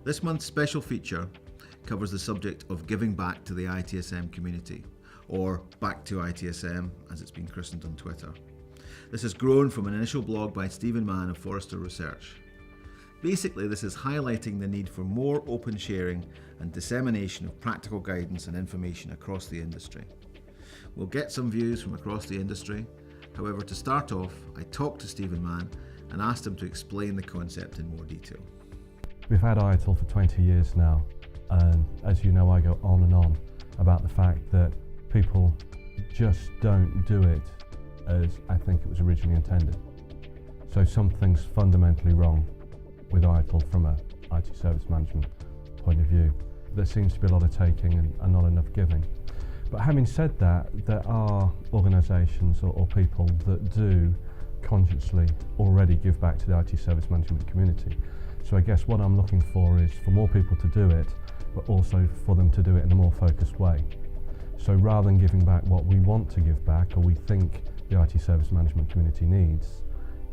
This month's special feature covers the subject of giving back to the ITSM community, or Back2ITSM as it's been christened on Twitter. This has grown from an initial blog by Stephen Mann of Forrester Research. Basically, this is highlighting the need for more open sharing and dissemination of practical guidance and information across the industry. We'll get some views from across the industry. However, to start off, I talked to Stephen Mann and asked him to explain the concept in more detail. We've had ITIL for 20 years now, and as you know, I go on and on about the fact that people just don't do it as I think it was originally intended. So something's fundamentally wrong with ITIL from a IT service management point of view. There seems to be a lot of taking and not enough giving. But having said that, there are organisations or people that do consciously already give back to the IT service management community. So I guess what I'm looking for is for more people to do it, but also for them to do it in a more focused way. So rather than giving back what we want to give back or we think the IT service management community needs,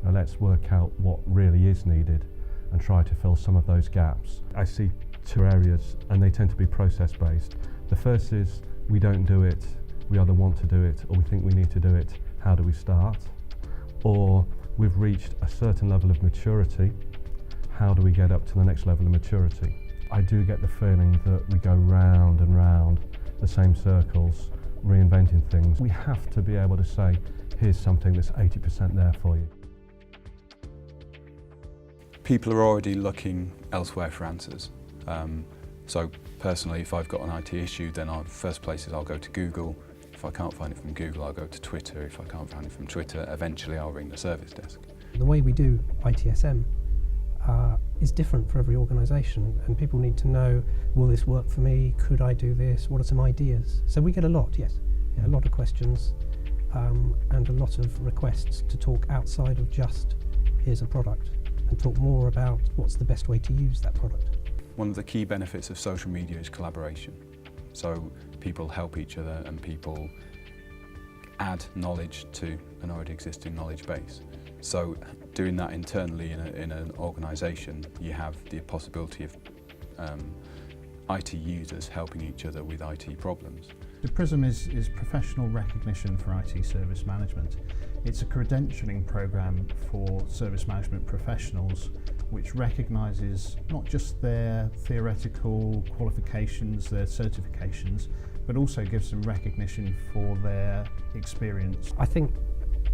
let's work out what really is needed and try to fill some of those gaps. I see two areas and they tend to be process based. The first is we don't do it, we either want to do it or we think we need to do it, how do we start? Or we've reached a certain level of maturity, how do we get up to the next level of maturity? I do get the feeling that we go round and round the same circles, reinventing things. We have to be able to say, here's something that's 80% there for you. People are already looking elsewhere for answers. So personally, if I've got an IT issue, then first places I'll go to Google. If I can't find it from Google, I'll go to Twitter. If I can't find it from Twitter, eventually I'll ring the service desk. The way we do ITSM is different for every organisation, and people need to know, will this work for me? Could I do this? What are some ideas? So we get a lot, yes, a lot of questions and a lot of requests to talk outside of just, here's a product, and talk more about what's the best way to use that product. One of the key benefits of social media is collaboration. So people help each other and people add knowledge to an already existing knowledge base. So doing that internally in an organisation, you have the possibility of IT users helping each other with IT problems. The PRISM is professional recognition for IT service management. It's a credentialing program for service management professionals which recognises not just their theoretical qualifications, their certifications, but also gives them recognition for their experience. I think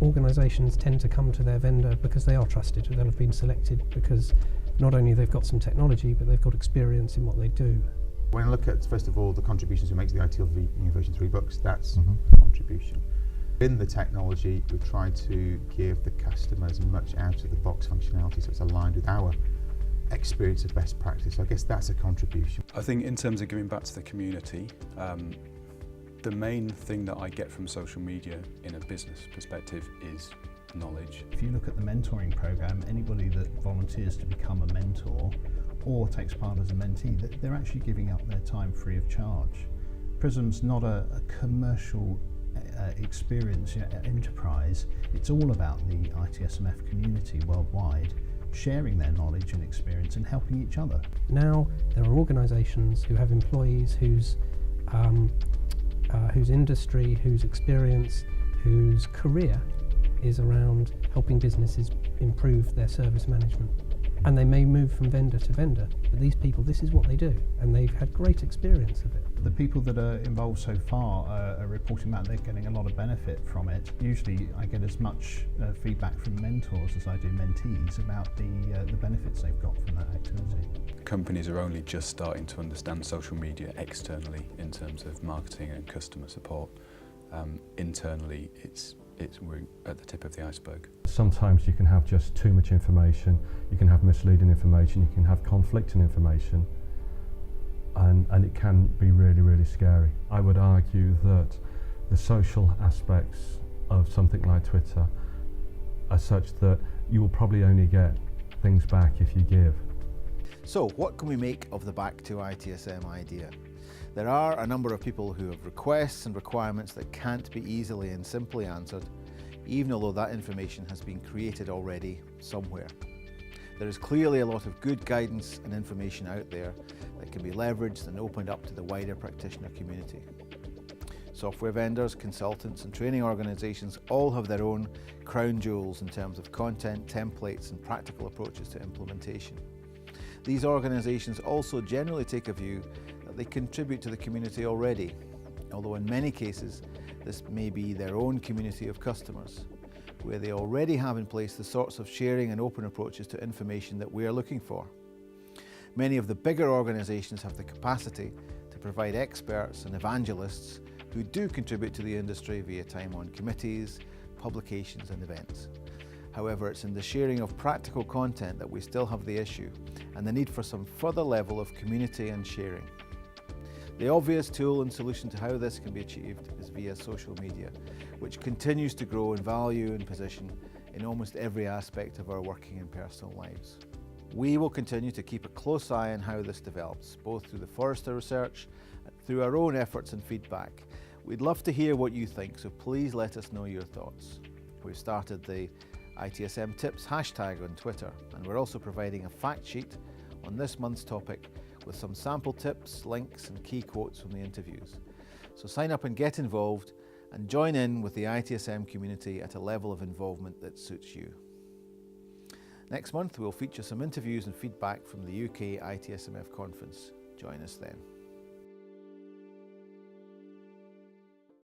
organisations tend to come to their vendor because they are trusted, they'll have been selected because not only they've got some technology, but they've got experience in what they do. When I look at, first of all, the contributions we make to the ITIL version 3 books, that's contribution. In the technology, we've tried to give the customer as much out-of-the-box functionality so it's aligned with our experience of best practice. So I guess that's a contribution. I think in terms of giving back to the community, the main thing that I get from social media in a business perspective is knowledge. If you look at the mentoring program, anybody that volunteers to become a mentor or takes part as a mentee, they're actually giving up their time free of charge. PRISM's not a commercial experience enterprise. It's all about the ITSMF community worldwide sharing their knowledge and experience and helping each other. Now there are organisations who have employees whose industry, whose experience, whose career is around helping businesses improve their service management. And they may move from vendor to vendor, but these people, this is what they do, and they've had great experience of it. The people that are involved so far are reporting that they're getting a lot of benefit from it. Usually I get as much feedback from mentors as I do mentees about the benefits they've got from that activity. Companies are only just starting to understand social media externally in terms of marketing and customer support. Internally, we're at the tip of the iceberg. Sometimes you can have just too much information, you can have misleading information, you can have conflicting information, and it can be really, really scary. I would argue that the social aspects of something like Twitter are such that you will probably only get things back if you give. So what can we make of the Back2ITSM idea? There are a number of people who have requests and requirements that can't be easily and simply answered, even although that information has been created already somewhere. There is clearly a lot of good guidance and information out there that can be leveraged and opened up to the wider practitioner community. Software vendors, consultants and training organisations all have their own crown jewels in terms of content, templates and practical approaches to implementation. These organisations also generally take a view that they contribute to the community already, although in many cases this may be their own community of customers, where they already have in place the sorts of sharing and open approaches to information that we are looking for. Many of the bigger organisations have the capacity to provide experts and evangelists who do contribute to the industry via time on committees, publications and events. However, it's in the sharing of practical content that we still have the issue and the need for some further level of community and sharing. The obvious tool and solution to how this can be achieved is via social media, which continues to grow in value and position in almost every aspect of our working and personal lives. We will continue to keep a close eye on how this develops, both through the Forrester research and through our own efforts and feedback. We'd love to hear what you think, so please let us know your thoughts. We've started the ITSM Tips hashtag on Twitter, and we're also providing a fact sheet on this month's topic with some sample tips, links and key quotes from the interviews. So sign up and get involved and join in with the ITSM community at a level of involvement that suits you. Next month we'll feature some interviews and feedback from the UK ITSMF conference. Join us then.